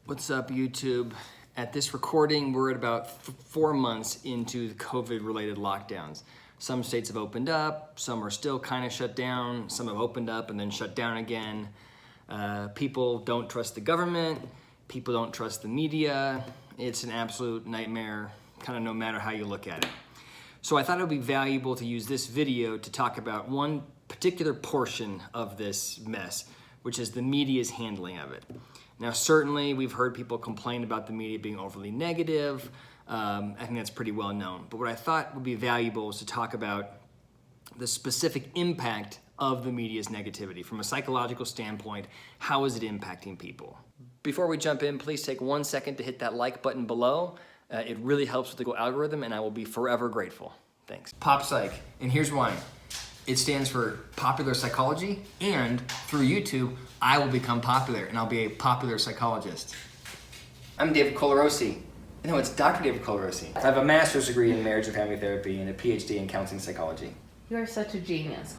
What's up, YouTube? At this recording, we're at about 4 months into the COVID-related lockdowns. Some states have opened up, some are still kind of shut down, some have opened up and then shut down again. People don't trust the government, people don't trust the media. It's an absolute nightmare, kind of no matter how you look at it. So I thought it would be valuable to use this video to talk about one particular portion of this mess, which is the media's handling of it. Now, certainly we've heard people complain about the media being overly negative. I think that's pretty well known. But what I thought would be valuable is to talk about the specific impact of the media's negativity. From a psychological standpoint, how is it impacting people? Before we jump in, please take 1 second to hit that like button below. It really helps with the Google algorithm, and I will be forever grateful. Thanks. Pop Psych, and here's why. It stands for popular psychology, and through YouTube, I will become popular, and I'll be a popular psychologist. I'm David Colarosi. No, it's Dr. David Colarosi. I have a master's degree in marriage and family therapy and a PhD in counseling psychology. You are such a genius.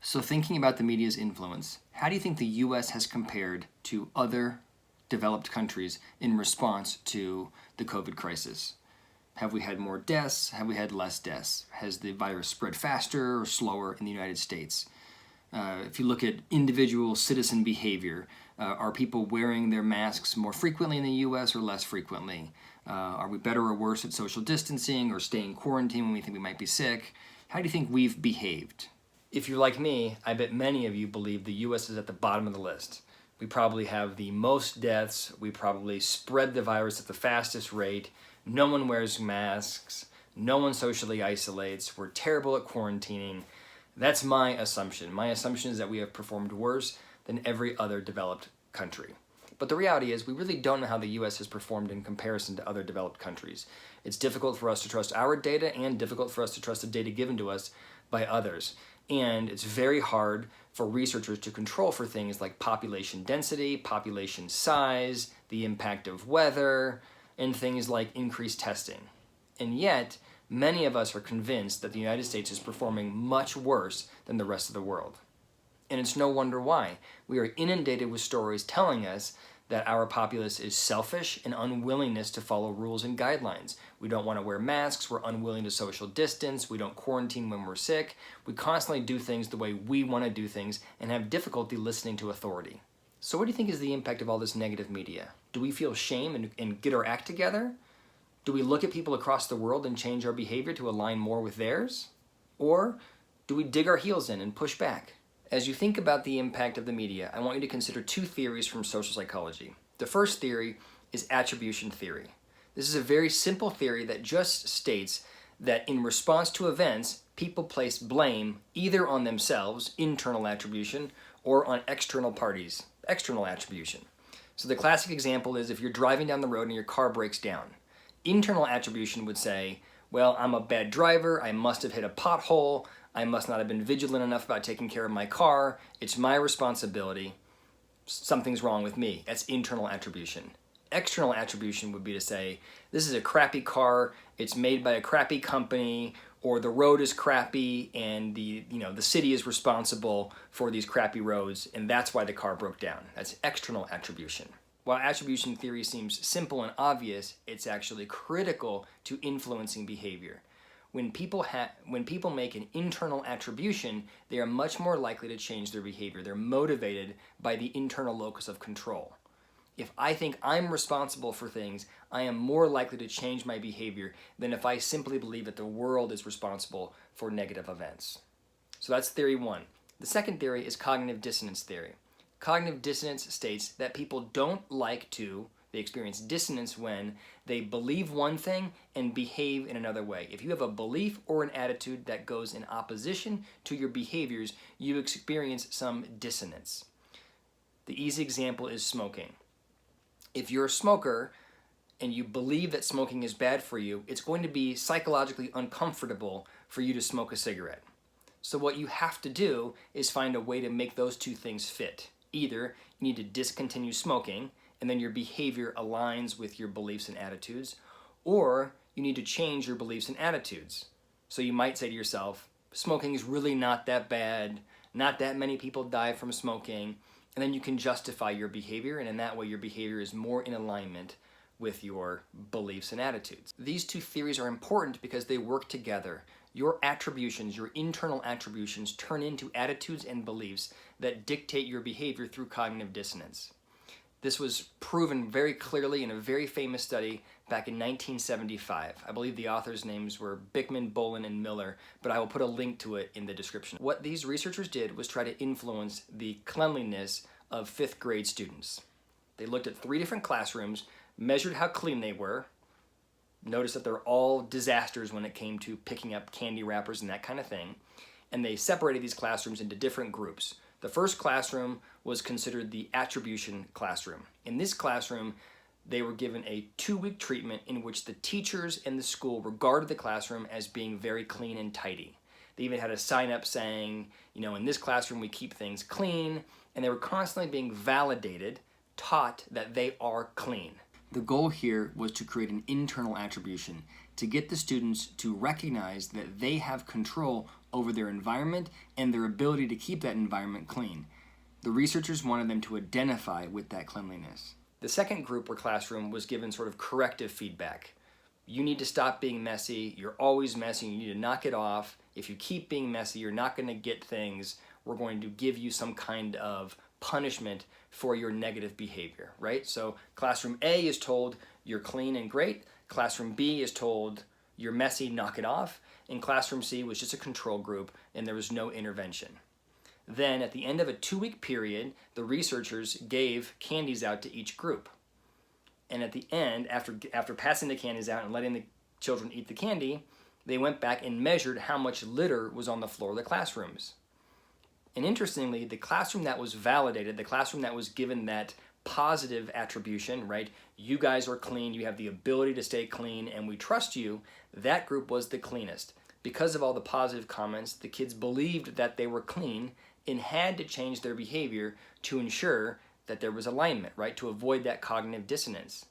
So thinking about the media's influence, how do you think the US has compared to other developed countries in response to the COVID crisis? Have we had more deaths? Have we had less deaths? Has the virus spread faster or slower in the United States? If you look at individual citizen behavior, are people wearing their masks more frequently in the US or less frequently? Are we better or worse at social distancing or staying quarantined when we think we might be sick? How do you think we've behaved? If you're like me, I bet many of you believe the US is at the bottom of the list. We probably have the most deaths, we probably spread the virus at the fastest rate, no one wears masks, no one socially isolates, we're terrible at quarantining. That's my assumption. My assumption is that we have performed worse than every other developed country. But the reality is we really don't know how the US has performed in comparison to other developed countries. It's difficult for us to trust our data and difficult for us to trust the data given to us by others. And it's very hard for researchers to control for things like population density, population size, the impact of weather, and things like increased testing. And yet, many of us are convinced that the United States is performing much worse than the rest of the world. And it's no wonder why. We are inundated with stories telling us that our populace is selfish and unwillingness to follow rules and guidelines. We don't want to wear masks, we're unwilling to social distance, we don't quarantine when we're sick. We constantly do things the way we want to do things and have difficulty listening to authority. So what do you think is the impact of all this negative media? Do we feel shame and get our act together? Do we look at people across the world and change our behavior to align more with theirs? Or do we dig our heels in and push back? As you think about the impact of the media, I want you to consider two theories from social psychology. The first theory is attribution theory. This is a very simple theory that just states that in response to events, people place blame either on themselves, internal attribution, or on external parties, external attribution. So the classic example is if you're driving down the road and your car breaks down. Internal attribution would say, well, I'm a bad driver, I must have hit a pothole, I must not have been vigilant enough about taking care of my car, it's my responsibility, something's wrong with me. That's internal attribution. External attribution would be to say, this is a crappy car, it's made by a crappy company, or the road is crappy and the city is responsible for these crappy roads and that's why the car broke down. That's external attribution. While attribution theory seems simple and obvious, it's actually critical to influencing behavior. When people make an internal attribution, they are much more likely to change their behavior. They're motivated by the internal locus of control. If I think I'm responsible for things, I am more likely to change my behavior than if I simply believe that the world is responsible for negative events. So that's theory one. The second theory is cognitive dissonance theory. Cognitive dissonance states that people they experience dissonance when they believe one thing and behave in another way. If you have a belief or an attitude that goes in opposition to your behaviors, you experience some dissonance. The easy example is smoking. If you're a smoker and you believe that smoking is bad for you, it's going to be psychologically uncomfortable for you to smoke a cigarette. So what you have to do is find a way to make those two things fit. Either you need to discontinue smoking, and then your behavior aligns with your beliefs and attitudes, or you need to change your beliefs and attitudes. So you might say to yourself, smoking is really not that bad, not that many people die from smoking, and then you can justify your behavior, and in that way your behavior is more in alignment with your beliefs and attitudes. These two theories are important because they work together. Your attributions, your internal attributions, turn into attitudes and beliefs that dictate your behavior through cognitive dissonance. This was proven very clearly in a very famous study back in 1975. I believe the authors' names were Brickman, Bolen, and Miller, but I will put a link to it in the description. What these researchers did was try to influence the cleanliness of 5th grade students. They looked at 3 different classrooms, measured how clean they were, noticed that they're all disasters when it came to picking up candy wrappers and that kind of thing, and they separated these classrooms into different groups. The first classroom was considered the attribution classroom. In this classroom, they were given a 2-week treatment in which the teachers and the school regarded the classroom as being very clean and tidy. They even had a sign up saying, in this classroom we keep things clean, and they were constantly being validated, taught that they are clean. The goal here was to create an internal attribution, to get the students to recognize that they have control over their environment and their ability to keep that environment clean. The researchers wanted them to identify with that cleanliness. The second group or classroom was given sort of corrective feedback. You need to stop being messy, you're always messy, you need to knock it off. If you keep being messy, you're not going to get things. We're going to give you some kind of punishment for your negative behavior, right? So classroom A is told you're clean and great. Classroom B is told you're messy, knock it off. And classroom C was just a control group and there was no intervention. Then at the end of a 2-week period, the researchers gave candies out to each group. And at the end, after passing the candies out and letting the children eat the candy, they went back and measured how much litter was on the floor of the classrooms. And interestingly, the classroom that was validated, the classroom that was given that positive attribution, right? You guys are clean, you have the ability to stay clean, and we trust you, that group was the cleanest. Because of all the positive comments, the kids believed that they were clean and had to change their behavior to ensure that there was alignment, right? To avoid that cognitive dissonance.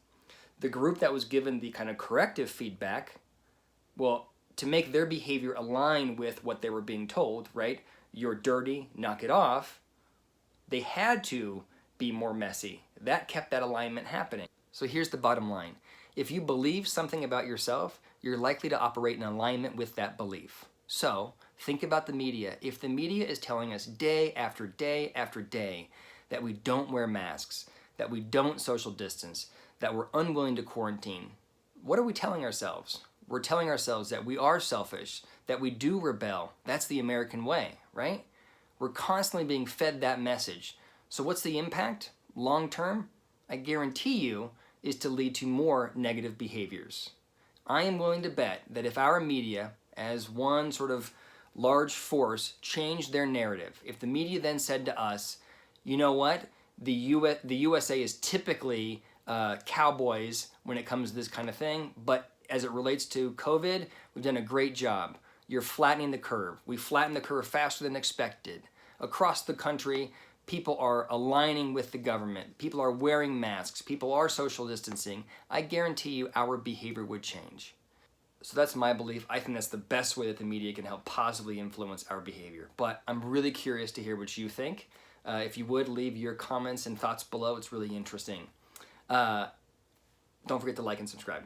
The group that was given the kind of corrective feedback, well, to make their behavior align with what they were being told, right? You're dirty, knock it off. They had to be more messy. That kept that alignment happening. So here's the bottom line. If you believe something about yourself, you're likely to operate in alignment with that belief. So think about the media. If the media is telling us day after day after day that we don't wear masks, that we don't social distance, that we're unwilling to quarantine, what are we telling ourselves? We're telling ourselves that we are selfish, that we do rebel. That's the American way, right? We're constantly being fed that message. So what's the impact? Long term, I guarantee you, is to lead to more negative behaviors. I am willing to bet that if our media, as one sort of large force, changed their narrative, if the media then said to us, you know what, the USA is typically cowboys when it comes to this kind of thing, but as it relates to COVID, we've done a great job. You're flattening the curve. We flattened the curve faster than expected. Across the country, people are aligning with the government. People are wearing masks. People are social distancing. I guarantee you our behavior would change. So that's my belief. I think that's the best way that the media can help positively influence our behavior. But I'm really curious to hear what you think. If you would, leave your comments and thoughts below. It's really interesting. Don't forget to like and subscribe.